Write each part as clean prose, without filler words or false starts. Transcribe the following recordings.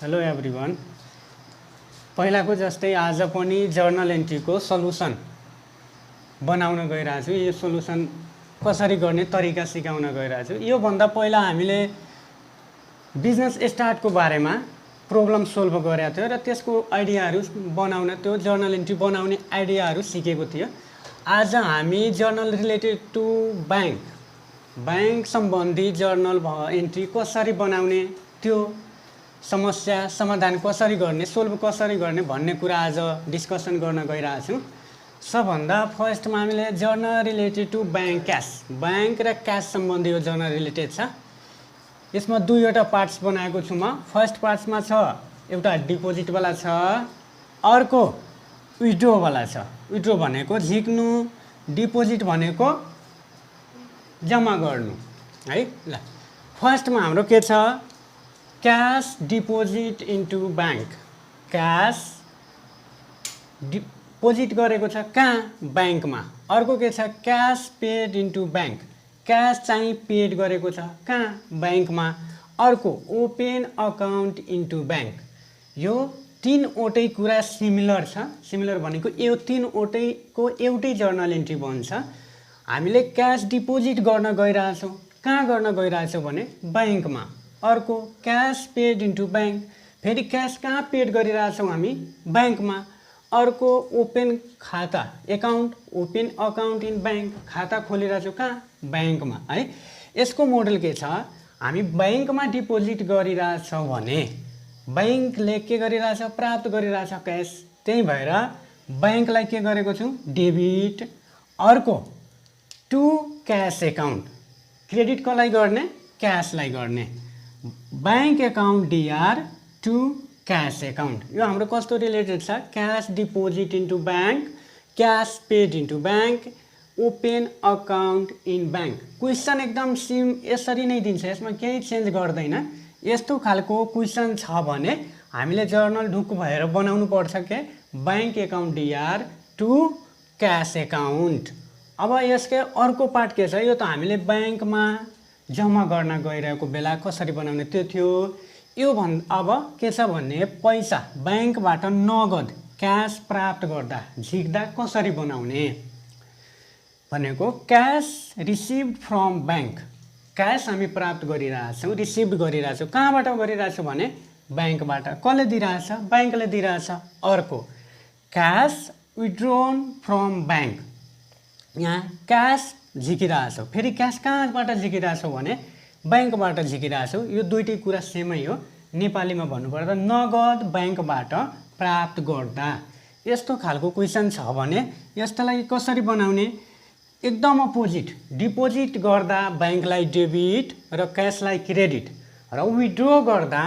Hello everyone. पहिलाको जस्तै आज पनि जर्नल एन्ट्रीको सल्युसन बनाउन गइरहेको छु। यो सल्युसन कसरी गर्ने तरिका सिकाउन गइरहेको छु। यो भन्दा पहिला हामीले बिजनेस स्टार्टको बारेमा प्रब्लम सोल्भ गरेका थियो र त्यसको आइडियाहरू बनाउन, त्यो जर्नल एन्ट्री बनाउने आइडियाहरू सिकेको थियो। आज हामी जर्नल रिलेटेड टु बैंक सम्बन्धी जर्नल एन्ट्री कसरी बनाउने, त्यो समस्या समाधान कसरी गर्ने, सोल्भ कसरी गर्ने भन्ने कुरा आज डिस्कसन गर्न गइरहेको छु। सबभन्दा फर्स्टमा हामीले जर्नल रिलेटेड टु बैंक र क्यास सम्बन्धी यो जर्नल रिलेटेड छ। यसमा दुईवटा पार्ट्स बनाएको छु म। फर्स्ट पार्ट्समा छ एउटा डिपोजिटवाला छ, अर्को विथड्रोवाला छ। विथड्रो भनेको झिक्नु, डिपोजिट भनेको जम्मा गर्नु है। ल फर्स्टमा हाम्रो के छ, cash deposit into bank. Cash deposit गरेको छ कहाँ, बैंकमा। अर्को के छ, cash paid into bank. Cash चाहिँ पेड गरेको छ कहाँ, बैंकमा। अर्को ओपन अकाउन्ट इन्टु बैंक। यो तीनवटै कुरा सिमिलर छ। सिमिलर भनेको यो तीनवटैको एउटै जर्नल एन्ट्री बन्छ। हामीले क्यास डिपोजिट गर्न गइरहेछौँ, कहाँ गर्न गइरहेछौँ भने बैंकमा। अर्को क्यास पेड इन्टु बैंक, फेरि क्यास कहाँ पेड गरिरहेछौँ हामी, बैंकमा। अर्को ओपन खाता account, open account in bank, खाता खोलिरहेछौँ कहाँ, बैंकमा है। यसको मोडल के छ, हामी बैंकमा डिपोजिट गरिरहेछौँ भने बैंकले के गरिरहेछ, प्राप्त गरिरहेछ क्यास। त्यही भएर बैंकलाई के गरेको छु, डेबिट। अर्को टु क्यास एकाउन्ट, क्रेडिट कसलाई गर्ने, क्यासलाई गर्ने। Bank account DR to cash account. यो हाम्रो कस्तो रिलेटेड छ, cash deposit into bank, cash paid into bank, open account in bank. Question एकदम यसरी नै दिन्छ, यसमा केही चेन्ज गर्दैन। यस्तो खालको क्वेसन छ भने हामीले जर्नल ढुक्क भएर बनाउनु पर्छ के, bank account DR to cash account. अब यसको अर्को पार्ट के छ, यो त हामीले बैंकमा जम्मा गर्न गइरहेको बेला कसरी बनाउने त्यो थियो। यो अब के छ भने पैसा बैंकबाट नगद क्यास प्राप्त गर्दा झिक्दा कसरी बनाउने भनेको, cash received from bank. Cash हामी प्राप्त गरिरहेछौँ, रिसिभ गरिरहेछौँ, कहाँबाट गरिरहेछौँ भने बैंकबाट। कसले दिइरहेछ, बैंकले दिइरहेछ। अर्को क्यास विथड्रोन फ्रम बैंक, यहाँ क्यास झिकिरहेछौँ, फेरि क्यास कहाँबाट झिकिरहेछौँ भने बैंकबाट झिकिरहेछौँ। यो दुईटै कुरा सेमै हो। नेपालीमा भन्नुपर्दा नगद बैंकबाट प्राप्त गर्दा। यस्तो खालको क्वेसन छ भने यस्तोलाई कसरी बनाउने, एकदम अपोजिट। डिपोजिट गर्दा बैंकलाई डेबिट र क्यासलाई क्रेडिट, र विथड्रो गर्दा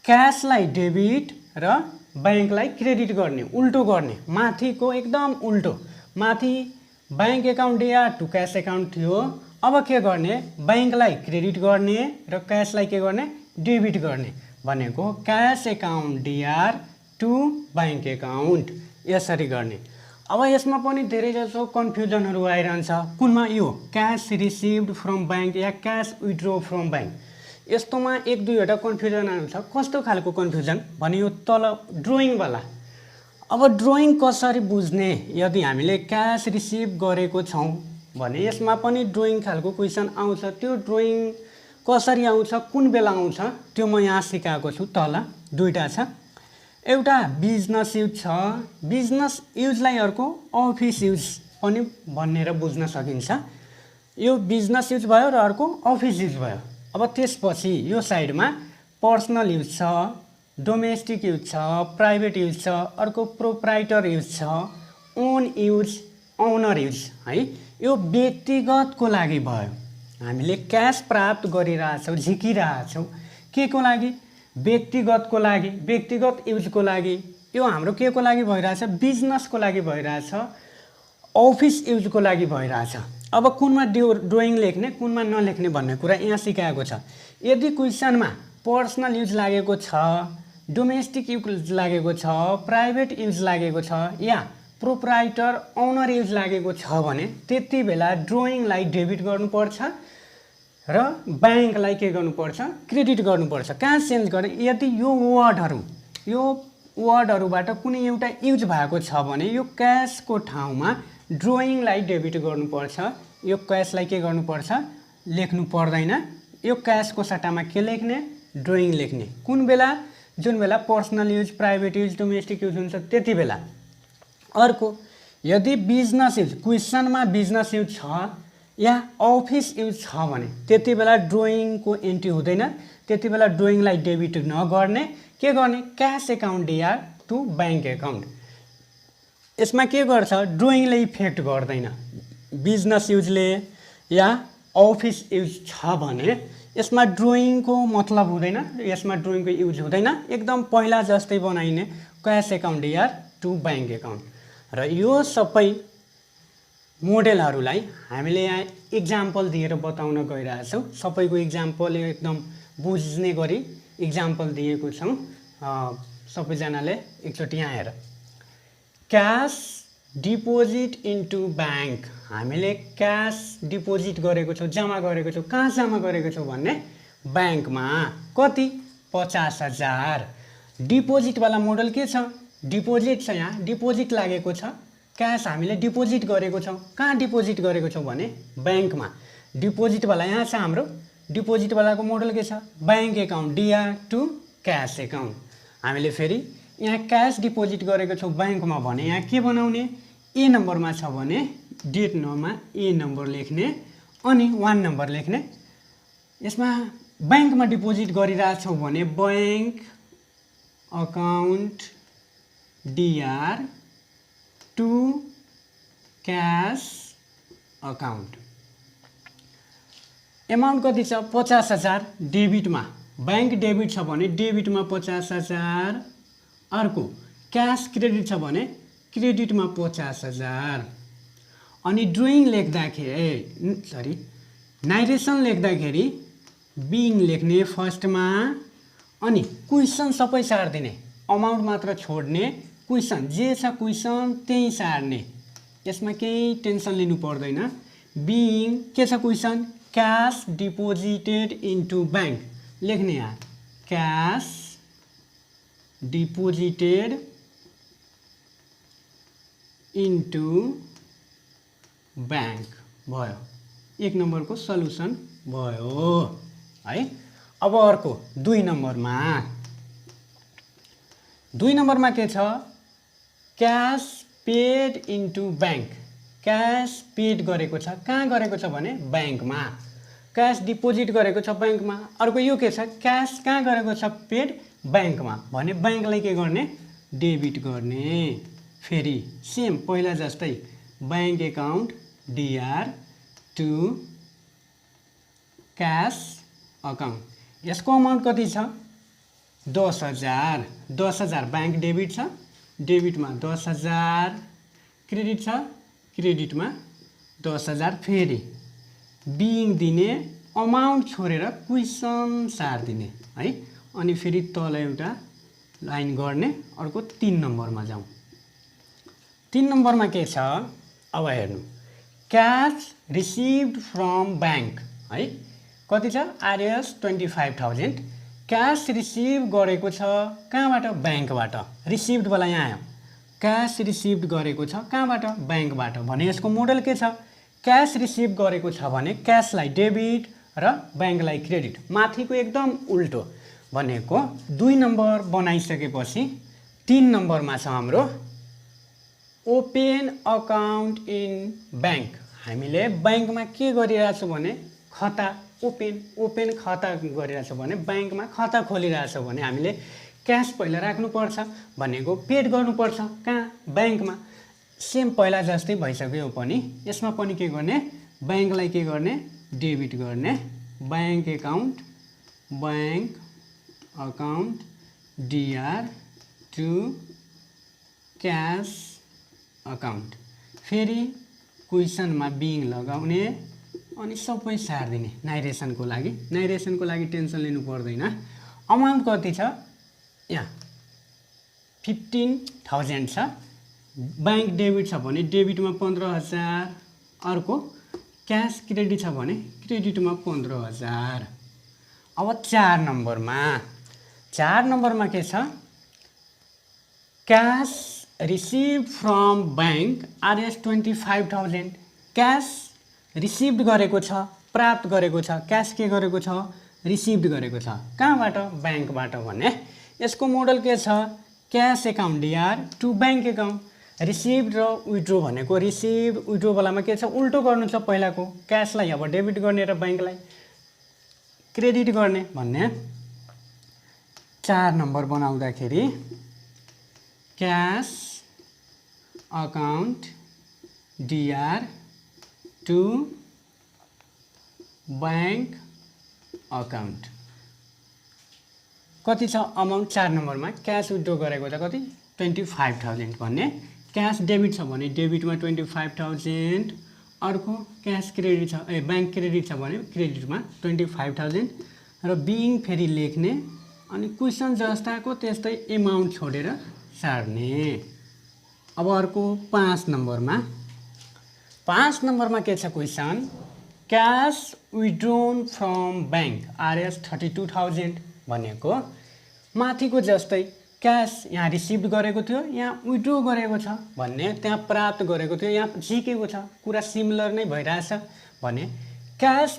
क्यासलाई डेबिट र बैंकलाई क्रेडिट गर्ने, उल्टो गर्ने। माथिको एकदम उल्टो। माथि bank account DR to cash account थियो, अब के गर्ने, बैंकलाई क्रेडिट गर्ने र क्यासलाई के गर्ने, डेबिट गर्ने भनेको cash account DR to bank account, यसरी गर्ने। अब यसमा पनि धेरै जसो कन्फ्युजनहरू आइरहन्छ। कुनमा यो cash received from bank yeah cash withdraw from bank, यस्तोमा एक दुईवटा कन्फ्युजनहरू छ। कस्तो खालको कन्फ्युजन भने यो तल ड्रइङवाला। अब ड्रइङ कसरी बुझ्ने, यदि हामीले क्यास रिसिभ गरेको छौँ भने यसमा पनि ड्रइङ खालको क्वेसन आउँछ। त्यो ड्रइङ कसरी आउँछ, कुन बेला आउँछ, त्यो म यहाँ सिकाएको छु। तल दुईवटा छ, एउटा बिजनेस युज छ, बिजनेस युजलाई अर्को अफिस युज पनि भनेर बुझ्न सकिन्छ। यो बिजनेस युज भयो र अर्को अफिस युज भयो। अब त्यसपछि यो साइडमा पर्सनल युज छ, डोमेस्टिक युज छ, प्राइभेट युज छ, अर्को प्रोप्राइटर युज छ, ओन युज, ओनर युज है। यो व्यक्तिगतको लागि भयो। हामीले क्यास प्राप्त गरिरहेछौँ, झिकिरहेछौँ, के को लागि, व्यक्तिगतको लागि, व्यक्तिगत युजको लागि। यो हाम्रो के को लागि भइरहेछ, बिजनेसको लागि भइरहेछ, अफिस युजको लागि भइरहेछ। अब कुनमा ड्रइङ लेख्ने, कुनमा नलेख्ने भन्ने कुरा यहाँ सिकाएको छ। यदि क्वेसनमा पर्सनल युज लागेको छ, डोमेस्टिक युज लागेको छ, प्राइभेट युज लागेको छ या प्रोप्राइटर ओनर युज लागेको छ भने त्यति बेला ड्रइङलाई डेबिट गर्नुपर्छ र ब्याङ्कलाई के गर्नुपर्छ क्रेडिट गर्नुपर्छ कहाँ चेन्ज गर्ने यदि यो वर्डहरूबाट कुनै एउटा युज भएको छ भने यो क्यासको ठाउँमा ड्रइङलाई डेबिट गर्नुपर्छ यो क्यासलाई के गर्नुपर्छ लेख्नु पर्दैन यो क्यासको सट्टामा के लेख्ने ड्रइङ लेख्ने कुन बेला जुन बेला personal use private use domestic use हुन्छ त्यति बेला अर्को यदि बिजनेस युज क्वेसनमा बिजनेस युज छ या अफिस युज छ भने त्यति बेला ड्रइङको एन्ट्री हुँदैन त्यति बेला ड्रइङलाई डेबिट नगर्ने के गर्ने cash account DR to bank account यसमा के गर्छ ड्रइङले इफेक्ट गर्दैन बिजनेस युजले या अफिस युज छ भने यसमा ड्रइङको मतलब हुँदैन यसमा ड्रइङको युज हुँदैन एकदम पहिला जस्तै बनाइने cash account DR to bank account र यो सबै मोडेलहरूलाई हामीले यहाँ इक्जाम्पल दिएर बताउन गइरहेछौँ सबैको इक्जाम्पल एकदम बुझ्ने गरी इक्जाम्पल दिएको छौँ सबैजनाले एकचोटि यहाँ हेर क्यास डिपोजिट इन्टु ब्याङ्क हामीले क्यास डिपोजिट गरेको छौँ जम्मा गरेको छौँ कहाँ जम्मा गरेको छौँ भन्ने ब्याङ्कमा कति 50,000 डिपोजिटवाला मोडल के छ डिपोजिट छ यहाँ डिपोजिट लागेको छ क्यास हामीले डिपोजिट गरेको छौँ कहाँ डिपोजिट गरेको छौँ भने ब्याङ्कमा डिपोजिटवाला यहाँ छ हाम्रो डिपोजिटवालाको मोडल के छ bank account DR to cash account हामीले फेरि यहाँ क्यास डिपोजिट गरेको छौँ ब्याङ्कमा भने यहाँ के बनाउने ए नम्बरमा छ भने डेट नम्बरमा ए नम्बर लेख्ने अनि 1 नम्बर लेख्ने यसमा ब्याङ्कमा डिपोजिट गरिरहेछौँ भने bank account DR to cash account amount कति छ 50,000 डेबिटमा ब्याङ्क डेबिट छ भने डेबिटमा 50,000 अर्को क्यास क्रेडिट छ भने क्रेडिटमा 50,000 अनि ड्रइङ लेख्दाखेरि नाइरेसन लेख्दाखेरि बिङ लेख्ने फर्स्टमा अनि क्वेसन सबै सार्दिने अमाउन्ट मात्र छोड्ने क्वेसन जे छ क्वेसन त्यही सार्ने यसमा केही टेन्सन लिनु पर्दैन बिङ के छ question cash deposited into bank लेख्ने यहाँ क्यास डिपोजिटेड इन्टु ब्याङ्क भयो 1 नम्बरको सल्युसन भयो है अब अर्को 2 नम्बरमा के छ cash paid into bank cash paid गरेको छ कहाँ गरेको छ भने ब्याङ्कमा क्यास डिपोजिट गरेको छ ब्याङ्कमा अर्को यो के छ क्यास कहाँ गरेको छ पेड ब्याङ्कमा भने ब्याङ्कलाई के गर्ने डेबिट गर्ने फेरि सेम पहिला जस्तै bank account DR to cash account यसको अमाउन्ट कति छ 10,000 ब्याङ्क डेबिट छ डेबिटमा 10,000 क्रेडिट छ क्रेडिटमा 10,000 फेरि बिङ दिने अमाउन्ट छोडेर क्वेसन सार्दिने है अनि फेरि तल एउटा लाइन गर्ने अर्को 3 नम्बरमा जाउँ 3 नम्बरमा के छ अब हेर्नु क्यास रिसिभ्ड फ्रम ब्याङ्क है कति छ आरएस 25,000 क्यास रिसिभ गरेको छ कहाँबाट ब्याङ्कबाट रिसिभ्डवाला यहाँ आयो क्यास रिसिभ गरेको छ कहाँबाट ब्याङ्कबाट भने यसको मोडल के छ क्यास रिसिभ गरेको छ भने क्यासलाई डेबिट र ब्याङ्कलाई क्रेडिट माथिको एकदम उल्टो भनेको 2 नम्बर बनाइसकेपछि 3 नम्बरमा छ हाम्रो ओपन अकाउन्ट इन ब्याङ्क हामीले ब्याङ्कमा के गरिरहेछौँ भने खाता ओपन खाता गरिरहेछौँ भने ब्याङ्कमा खाता खोलिरहेछौँ भने हामीले क्यास पहिला राख्नुपर्छ भनेको पेड गर्नुपर्छ कहाँ ब्याङ्कमा सेम पहिला जस्तै भइसक्यो पनि यसमा पनि के गर्ने ब्याङ्कलाई के गर्ने डेबिट गर्ने bank account DR to cash account फेरि क्वेसनमा बिङ लगाउने अनि सबै सार्दिने नाइरेसनको लागि टेन्सन लिनु पर्दैन अमाउन्ट कति छ यहाँ 15,000 छ ब्याङ्क डेबिट छ भने डेबिटमा 15,000 अर्को क्यास क्रेडिट छ भने क्रेडिटमा 15,000। अब 4 नम्बरमा के छ cash receive from bank RS 25,000। Cash receive गरेको छ, प्राप्त गरेको छ। क्यास के गरेको छ रिसिभ गरेको छ कहाँबाट बैंकबाट भने यसको मोडल के छ cash account DR to bank account. Receive र विथड्रो भनेको रिसिभ विथड्रो बेलामा के छ उल्टो गर्नु छ पहिलाको क्यासलाई अब डेबिट गर्ने र बैंकलाई क्रेडिट गर्ने भन्ने। 4 नम्बर बनाउँदाखेरि cash account DR to bank account कति छ अमाउन्ट 4 नम्बरमा क्यास विथड्रो गरेको छ कति 25,000 भन्ने। क्यास डेबिट छ भने डेबिटमा 25,000 अर्को क्यास क्रेडिट छ बैंक क्रेडिट छ भने क्रेडिटमा 25,000 र बिइङ फेरि लेख्ने अनि क्वेसन जस्ताको त्यस्तै एमाउन्ट छोडेर सार्ने। अब अर्को 5 नम्बरमा के छ question cash withdrawn from bank RS 32,000 भनेको माथिको जस्तै क्यास यहाँ रिसिभ गरेको थियो यहाँ विथड्रो गरेको छ भन्ने त्यहाँ प्राप्त गरेको थियो यहाँ झिकेको छ कुरा सिमिलर नै भइरहेछ भने क्यास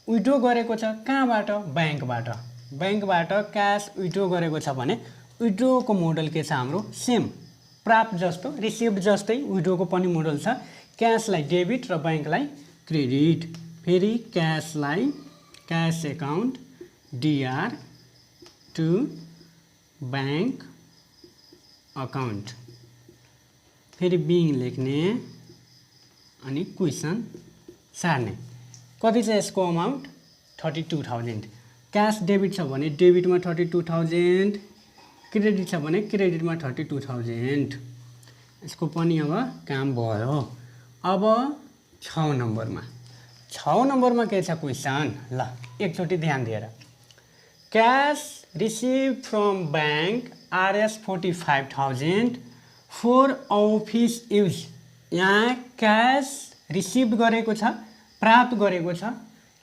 विथड्रो गरेको छ कहाँबाट बैंकबाट क्यास विथड्रो गरेको छ भने विथड्रोको मोडल के छ हाम्रो सेम प्राप्त जस्तो रिसिभ जस्तै विथड्रोको पनि मोडल छ क्यासलाई डेबिट र बैंकलाई क्रेडिट। फेरि क्यासलाई cash account DR to bank account फेरि बिइङ लेख्ने अनि क्वेसन सार्ने। कति छ यसको अमाउन्ट 32,000। क्यास डेबिट छ भने डेबिटमा 32,000 क्रेडिट छ भने क्रेडिटमा 32,000। यसको पनि अब काम भयो। अब 6 नम्बरमा के छ क्वेसन ल एकचोटि ध्यान दिएर cash receive from bank RS 45,000 for office use. यहाँ क्यास रिसिभ गरेको छ प्राप्त गरेको छ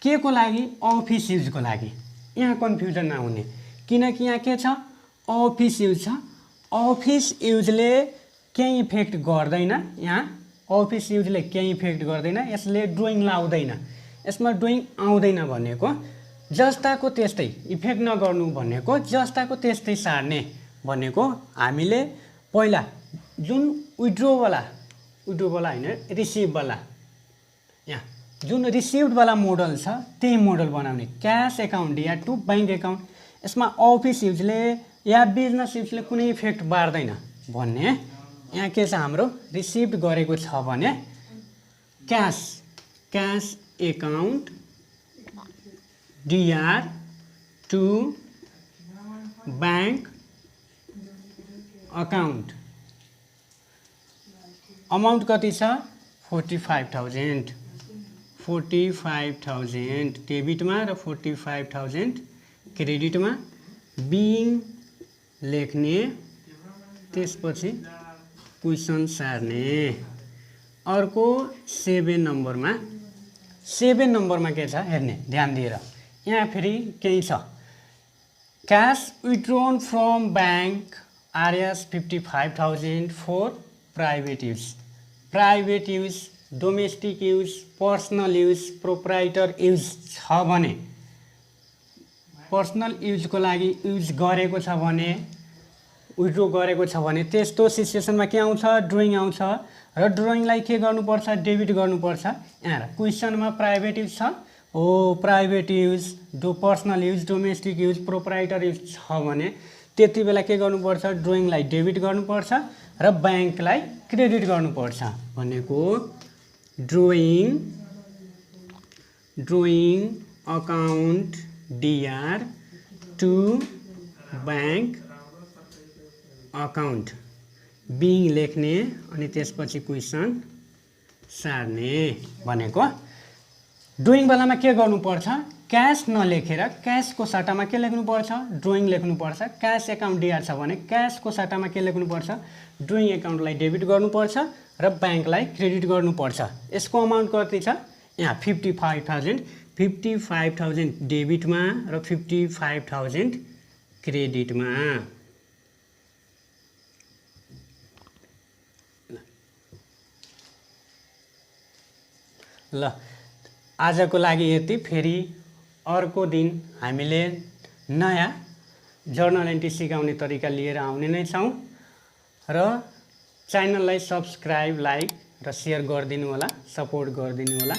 के को लागि अफिस युजको लागि। यहाँ कन्फ्युजन नहुने किनकि यहाँ के छ अफिस युज छ अफिस युजले केही इफेक्ट गर्दैन यहाँ अफिस युजले केही इफेक्ट गर्दैन यसले ड्रइङ लाउँदैन यसमा ड्रइङ आउँदैन भनेको जस्ताको त्यस्तै इफेक्ट नगर्नु भनेको जस्ताको त्यस्तै सार्ने भनेको हामीले पहिला जुन विथड्रोवाला हैन रिसिभवाला यहाँ जुन रिसिभडवाला मोडल छ त्यही मोडल बनाउने क्यास एकाउन्ट या टु बैंक एकाउन्ट यसमा अफिस युजले या बिजनेस युजले कुनै इफेक्ट पार्दैन भन्ने। यहाँ के छ हाम्रो रिसिभ गरेको छ भने cash account DR to bank account amount कति छ 45,000 डेबिटमा र 45,000 क्रेडिटमा बिइङ लेख्ने त्यसपछि क्वेसन सार्ने। अर्को 7 नम्बरमा के छ हेर्ने ध्यान दिएर यहाँ फेरि केही छ cash withdrawn from bank RS 55,000 for private use domestic use personal use proprietor use छ भने पर्सनल युजको लागि युज गरेको छ भने विथड्रो गरेको छ भने त्यस्तो सिचुएसनमा के आउँछ ड्रइङ आउँछ र ड्रइङलाई के गर्नुपर्छ डेबिट गर्नुपर्छ। यहाँ क्वेसनमा प्राइभेट युज छ हो private use personal use domestic use proprietor use छ भने त्यति बेला के गर्नुपर्छ ड्रइङलाई डेबिट गर्नुपर्छ र बैंकलाई क्रेडिट गर्नुपर्छ भनेको drawing account DR to bank account being लेख्ने अनि त्यसपछि क्वेसन सार्ने भनेको ड्रइङ बेलामा के गर्नुपर्छ क्यास नलेखेर क्यासको सट्टामा के लेख्नुपर्छ ड्रइङ लेख्नुपर्छ। क्यास एकाउन्ट डिआर छ भने क्यासको सट्टामा के लेख्नुपर्छ ड्रइङ एकाउन्टलाई डेबिट गर्नुपर्छ र बैंकलाई क्रेडिट गर्नुपर्छ। यसको अमाउन्ट कति छ यहाँ 55,000 55,000 डेबिटमा र 55,000 क्रेडिटमा। ल आजको लागि यति। फेरि अर्को दिन हामीले नयाँ जर्नल एन्ट्री सिकाउने तरिका लिएर आउने नै छौँ र च्यानललाई सब्स्क्राइब, लाइक र सेयर गरिदिनु होला, सपोर्ट गरिदिनु होला।